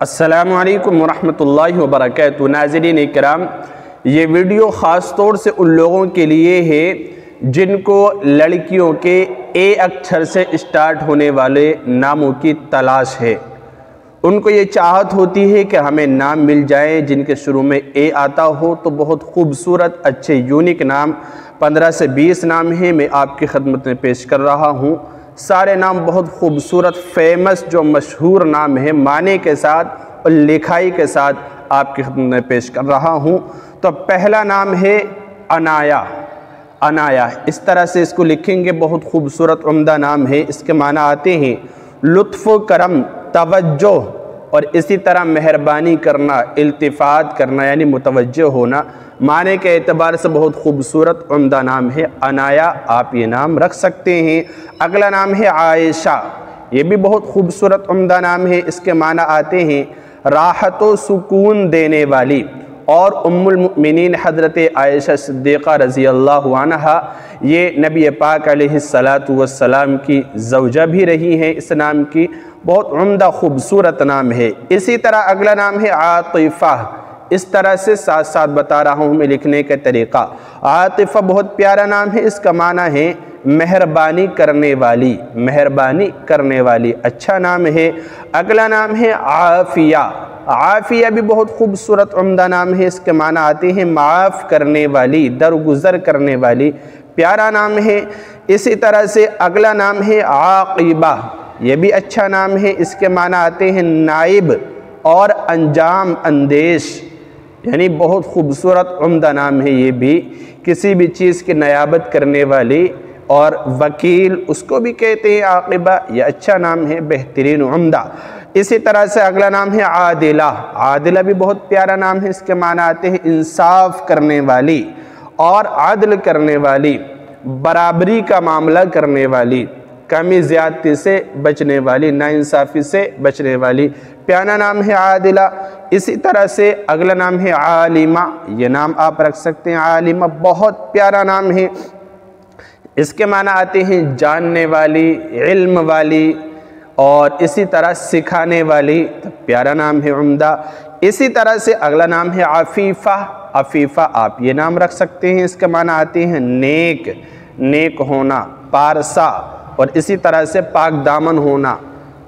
السلام علیکم ورحمۃ اللہ وبرکاتہ۔ ناظرین اکرام، یہ ویڈیو خاص طور سے ان لوگوں کے لیے ہے جن کو لڑکیوں کے اے اکچھر سے اسٹارٹ ہونے والے ناموں کی تلاش ہے۔ ان کو یہ چاہت ہوتی ہے کہ ہمیں نام مل جائیں جن کے شروع میں اے آتا ہو، تو بہت خوبصورت اچھے یونیک نام 15 سے 20 نام ہیں میں آپ کی خدمت میں پیش کر رہا ہوں۔ سارے نام بہت خوبصورت فیمس جو مشہور نام ہیں معنی کے ساتھ اور لکھائی کے ساتھ آپ کی خدمت میں پیش کر رہا ہوں۔ تو پہلا نام ہے عنایا۔ عنایا اس طرح سے اس کو لکھیں گے، بہت خوبصورت عمدہ نام ہے۔ اس کے معنی آتے ہیں لطف و کرم، توجہ اور اسی طرح مہربانی کرنا، التفات کرنا یعنی متوجہ ہونا۔ معنی کے اعتبار سے بہت خوبصورت عمدہ نام ہے عنایا، آپ یہ نام رکھ سکتے ہیں۔ اگلا نام ہے عائشہ، یہ بھی بہت خوبصورت عمدہ نام ہے۔ اس کے معنی آتے ہیں راحت و سکون دینے والی، اور ام المؤمنین حضرت عائشہ صدیقہ رضی اللہ عنہا یہ نبی پاک علیہ السلام کی زوجہ بھی رہی ہیں۔ اس نام کی بہت عمدہ خوبصورت نام ہے۔ اسی طرح اگلا نام ہے عاطفہ۔ اس طرح سے ساتھ ساتھ بتا رہا ہوں میں لکھنے کا طریقہ۔ عاطفہ بہت پیارا نام ہے، اس کا معنی ہے مہربانی کرنے والی، مہربانی کرنے والی، اچھا نام ہے۔ اگلا نام ہے عافیہ۔ عافیہ بھی بہت خوبصورت عمدہ نام ہے، اس کے معنی آتے ہیں معاف کرنے والی، درگزر کرنے والی، پیارا نام ہے۔ اسی طرح سے اگلا نام ہے عاقبہ، یہ بھی اچھا نام ہے۔ اس کے معنی آتے ہیں نائب اور انجام اندیش، یعنی بہت خوبصورت عمدہ نام ہے یہ بھی۔ کسی بھی چیز کی نیابت کرنے والی اور وکیل اس کو بھی کہتے ہیں عاقبہ، یہ اچھا نام ہے، بہترین عمدہ۔ اسی طرح سے اگلا نام ہے عادلہ۔ عادلہ بھی بہت پیارا نام ہے، اس کے معنی آتے ہیں انصاف کرنے والی اور عدل کرنے والی، برابری کا معاملہ کرنے والی، کمی زیادتی سے بچنے والی، ناانصافی سے بچنے والی، پیارا نام ہے عادلہ۔ اسی طرح سے اگلا نام ہے عالمہ، یہ نام آپ رکھ سکتے ہیں عالمہ، بہت پیارا نام ہے۔ اس کے معنی آتے ہیں جاننے والی، علم والی اور اسی طرح سکھانے والی، پیارا نام ہے عمدہ۔ اسی طرح سے اگلا نام ہے عفیفہ۔ عفیفہ آپ یہ نام رکھ سکتے ہیں، اس کے معنی آتے ہیں نیک، نیک ہونا، پارسا اور اسی طرح سے پاک دامن ہونا،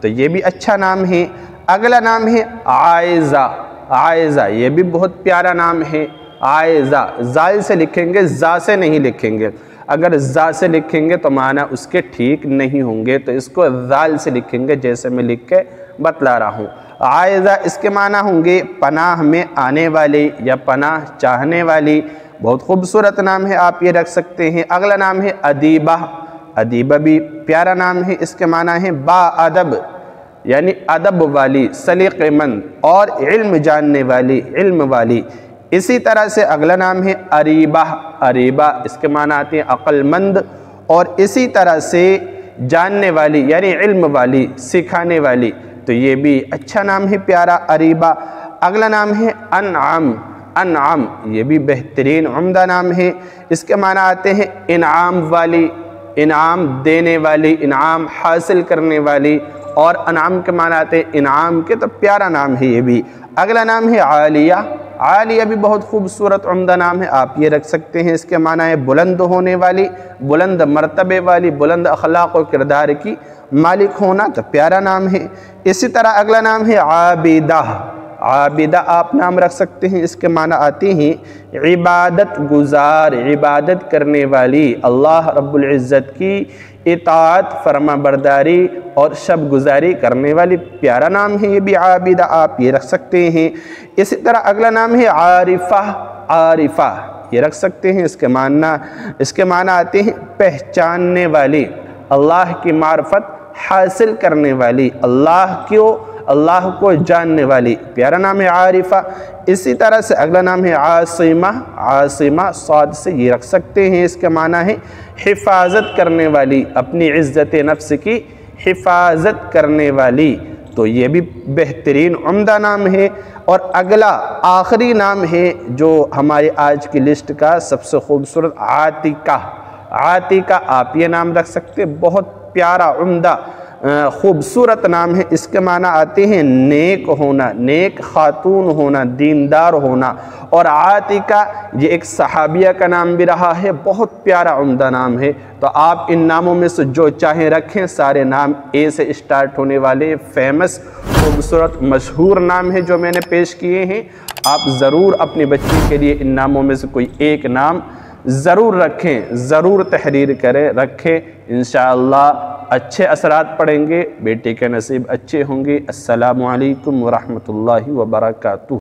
تو یہ بھی اچھا نام ہے۔ اگلا نام ہے عائزہ۔ عائزہ یہ بھی بہت پیارا نام ہے۔ عائزہ زال سے لکھیں گے، زا سے نہیں لکھیں گے، اگر زا سے لکھیں گے تو معنی اس کے ٹھیک نہیں ہوں گے، تو اس کو زال سے لکھیں گے جیسے میں لکھ کے بتلا رہا ہوں۔ عائزہ اس کے معنی ہوں گے پناہ میں آنے والی یا پناہ چاہنے والی، بہت خوبصورت نام ہے، آپ یہ رکھ سکتے ہیں۔ اگلا نام ہے ادیبہ۔ ادیبہ بھی پیارا نام ہے، اس کے معنی ہے با ادب، یعنی ادب والی، سلیقہ مند اور علم جاننے والی، علم والی۔ اسی طرح سے اگلا نام ہے اریبہ۔ اریبہ اس کے معنی آتے ہیں عقل مند اور اسی طرح سے جاننے والی یعنی علم والی، سکھانے والی، تو یہ بھی اچھا نام ہے پیارا اریبہ۔ اگلا نام ہے انعام۔ انعام یہ بھی بہترین عمدہ نام ہے، اس کے معنی آتے ہیں انعام والی، انعام دینے والی، انعام حاصل کرنے والی، اور انعام کے معنی آتے ہیں انعام کے، تو پیارا نام ہے یہ بھی۔ اگلا نام ہے عالیہ۔ عالیہ بھی بہت خوبصورت عمدہ نام ہے، آپ یہ رکھ سکتے ہیں، اس کے معنی ہے بلند ہونے والی، بلند مرتبے والی، بلند اخلاق و کردار کی مالک ہونا، تو پیارا نام ہے۔ اسی طرح اگلا نام ہے عابدہ۔ عابدہ آپ نام رکھ سکتے ہیں، اس کے معنی آتے ہیں عبادت گزار، عبادت کرنے والی، اللہ رب العزت کی اطاعت، فرما برداری اور شب گزاری کرنے والی، پیارا نام ہے یہ بھی عابدہ، آپ یہ رکھ سکتے ہیں۔ اسی طرح اگلا نام ہے عارفہ۔ عارفہ یہ رکھ سکتے ہیں، اس کے معنی آتے ہیں پہچاننے والی، اللہ کی معرفت حاصل کرنے والی، اللہ کو جاننے والی، پیارا نام ہے عارفہ۔ اسی طرح سے اگلا نام ہے عاصمہ۔ عاصمہ صاد سے یہ رکھ سکتے ہیں، اس کے معنی ہے حفاظت کرنے والی، اپنی عزت نفس کی حفاظت کرنے والی، تو یہ بھی بہترین عمدہ نام ہے۔ اور اگلا آخری نام ہے جو ہمارے آج کی لسٹ کا سب سے خوبصورت، عاتقہ۔ عاتقہ آپ یہ نام رکھ سکتے ہیں، بہت پیارا عمدہ خوبصورت نام ہے، اس کے معنی آتے ہیں نیک ہونا، نیک خاتون ہونا، دیندار ہونا۔ اور عاتقہ یہ ایک صحابیہ کا نام بھی رہا ہے، بہت پیارا عمدہ نام ہے۔ تو آپ ان ناموں میں سے جو چاہیں رکھیں، سارے نام اے سے اسٹارٹ ہونے والے فیمس خوبصورت مشہور نام ہیں جو میں نے پیش کیے ہیں۔ آپ ضرور اپنی بچی کے لیے ان ناموں میں سے کوئی ایک نام ضرور رکھیں، ضرور تحریر کریں، رکھیں، انشاءاللہ اچھے اثرات پڑیں گے، بیٹے کے نصیب اچھے ہوں گے۔ السلام علیکم ورحمۃ اللہ وبرکاتہ۔